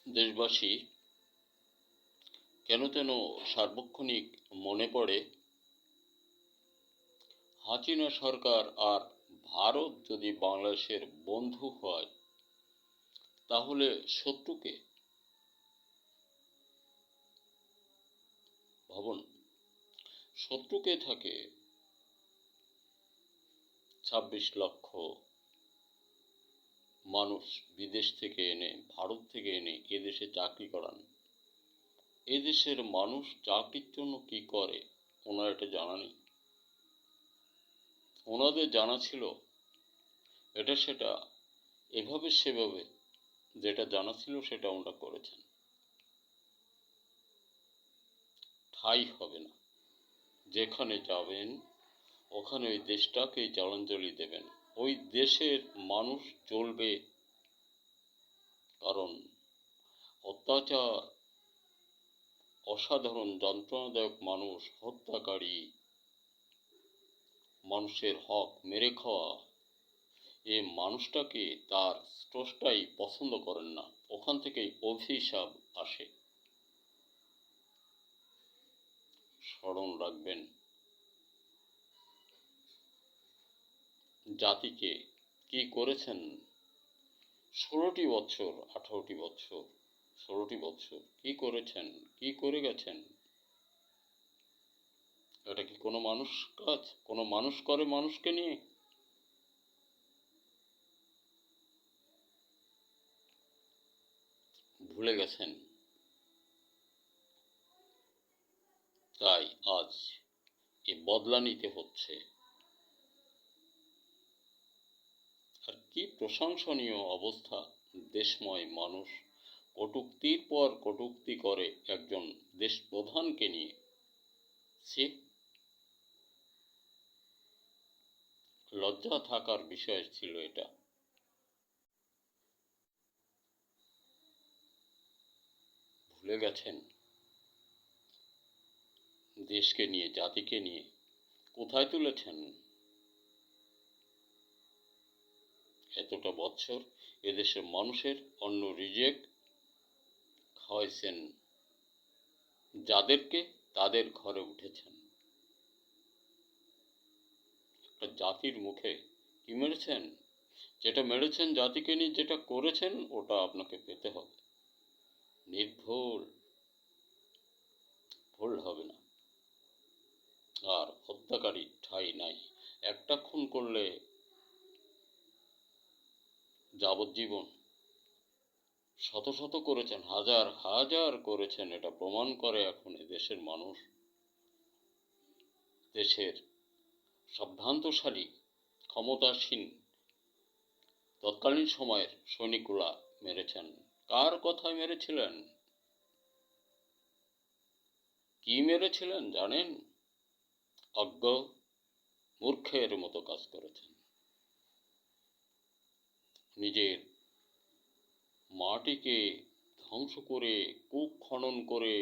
দেশবাসী কেন যেন সার্বক্ষণিক মনে পড়ে হাসিনা সরকার আর ভারত যদি বাংলাদেশের বন্ধু হয় তাহলে শত্রুকে ভাবুন। শত্রুকে থাকে ২৬ লক্ষ মানুষ বিদেশ থেকে এনে, ভারত থেকে এনে এদেশে চাকরি করান। এদেশের মানুষ চাকরির জন্য কি করে ওনার এটা জানা নেই। ওনাদের জানা ছিল এটা সেটা, এভাবে সেভাবে যেটা জানা ছিল সেটা ওনারা করেছেন। ঠাঁই হবে না, যেখানে যাবেন ওখানে ওই দেশটাকেই জলাঞ্জলি দেবেন। ওই দেশের মানুষ চলবে, কারণ অত্যাচার, অসাধারণ যন্ত্রণাদায়ক মানুষ, হত্যাকারী, মানুষের হক মেরে খাওয়া, এ মানুষটাকে তার স্রষ্টাই পছন্দ করেন না। ওখান থেকেই অভিশাপ আসে। স্মরণ রাখবেন, জাতিকে কি করেছেন ১৬টি বছর, ১৮টি বছর, ১৬টি বছর কি করেছেন, কি করে গেছেন। এটা কি কোনো মানুষ কাজ? কোনো মানুষ করে মানুষকে নিয়ে? ভুলে গেছেন। তাই আজ এ বদলা নিতে হচ্ছে। আর কি প্রশংসনীয় অবস্থা! দেশময় মানুষ কটূক্তির পর কটূক্তি করে একজন দেশ প্রধানকে নিয়ে। সে লজ্জা থাকার বিষয় ছিল এটা। ভুলে গেছেন দেশকে নিয়ে, জাতিকে নিয়ে কোথায় তুলেছেন এতটা বছর। এদেশের মানুষের অন্ন রিজেক্ট খাওয়াইছেন যাদেরকে, তাদের ঘরে উঠেছেন। একটা জাতির মুখে কি মেরেছেন? যেটা মেরেছেন জাতিকে নিয়ে, যেটা করেছেন ওটা আপনাকে পেতে হবে। নির্ভুল, ভুল হবে না। আর হত্যাকারী ঠাঁই নাই। একটা খুন করলে যাবজ্জীবন, শত শত করেছেন, হাজার হাজার করেছেন, এটা প্রমাণ করে এখন দেশের মানুষ। দেশের সম্ভ্রান্তশালী, ক্ষমতাসীন তৎকালীন সময়ের সৈনিকগুলা মেরেছেন। কার কথায় মেরেছিলেন? কি মেরেছিলেন জানেন? অজ্ঞ মূর্খের মতো কাজ করেছেন। নিজের মাটিকে ধ্বংস করে, কূপ খনন করে,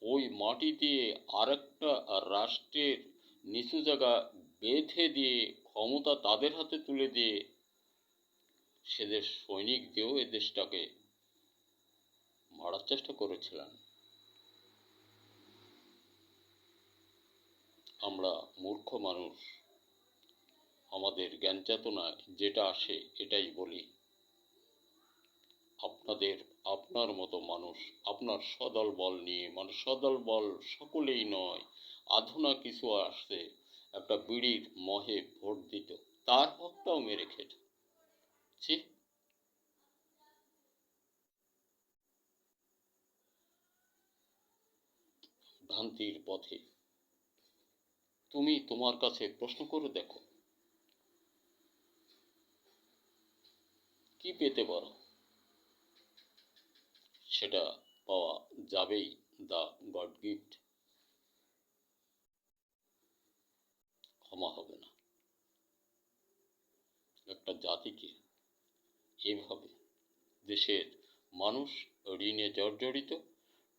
ওই মাটি দিয়ে আরেকটা রাষ্ট্রের নিচু জায়গা বেঁধে দিয়ে, ক্ষমতা তাদের হাতে তুলে দিয়ে, সেদের সৈনিক দিয়েও এ দেশটাকে মারার চেষ্টা করেছিলেন। আমরা মূর্খ মানুষ, আমাদের জ্ঞান চেতনায় যেটা আসে এটাই বলি। আপনার মতো মানুষ, আপনার সদল বল নিয়ে, মানে সদল বল সকলেই নয়, আধুনা কিছু আসছে, একটা বিড়ির মহে ভোট দিত, তার হকটাও মেরে খেত। ছি! ভ্রান্তির পথে তুমি তোমার কাছে প্রশ্ন করে দেখো, কি পেতে পারো? সেটা পাওয়া যাবেই, দ্য গড গিফট। ক্ষমা হবে না। একটা জাতিকে এভাবে দেশের মানুষ ঋণে জর্জরিত,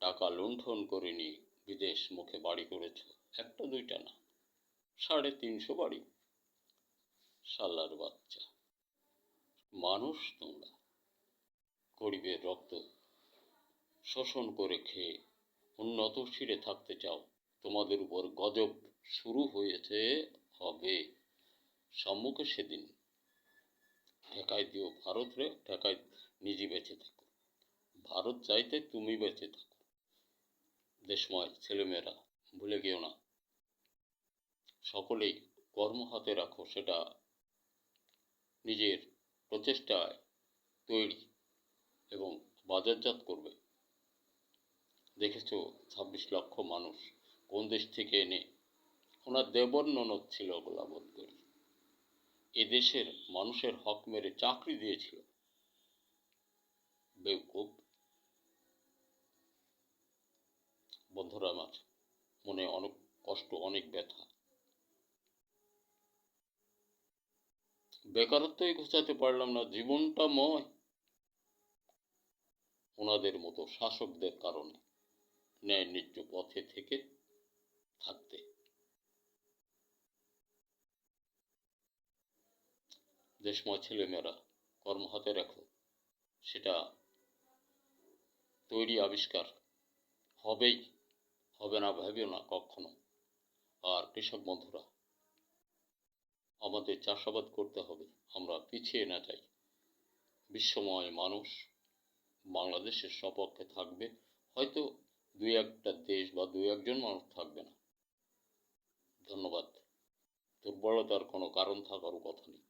টাকা লুণ্ঠন করে নিয়ে বিদেশ মুখে বাড়ি করেছ। একটা দুইটা না, ৩৫০ বাড়ি। শালার বাচ্চা মানুষ তোমরা, গরিবের রক্ত শোষণ করে খেয়ে উন্নত শিরে থাকতে চাও, তোমাদের উপর গজব শুরু হয়েছে, হবে। সম্মুখে সেদিন ঠেকাই দিও ভারত রে, ঠেকাই নিজে বেঁচে থাকো। ভারত চাইতে তুমি বেঁচে থাকো। দেশময় ছেলেমেয়েরা, ভুলে গেও না, সকলেই কর্ম হাতে রাখো, সেটা নিজের প্রচেষ্টায় তৈরি এবং বাজারজাত করবে। দেখেছ ২৬ লক্ষ মানুষ কোন দেশ থেকে এনে, ওনার দেবর ননদ ছিল ওগুলা বোধ করি, এদেশের মানুষের হক মেরে চাকরি দিয়েছিল। বেউকুব। বন্ধুরা আমার, মনে অনেক কষ্ট, অনেক ব্যথা। বেকারত্বই ঘোচাতে পারলাম না, জীবনটা ময় ওনাদের মতো শাসকদের কারণে। ন্যায় ন্যায্য পথে থেকে থাকতে। দেশময় ছেলেমেয়েরা, কর্ম হাতে রাখো, সেটা তৈরি আবিষ্কার হবেই, হবে না ভেবেও না কখনো। আর কৃষক বন্ধুরা, আমাদের চাষাবাদ করতে হবে, আমরা পিছিয়ে না যাই। বিশ্বময় মানুষ বাংলাদেশের সপক্ষে থাকবে, হয়তো দুই একটা দেশ বা দুই একজন মানুষ থাকবে না। ধন্যবাদ। দুর্বলতার কোনো কারণ থাকার কথা নেই।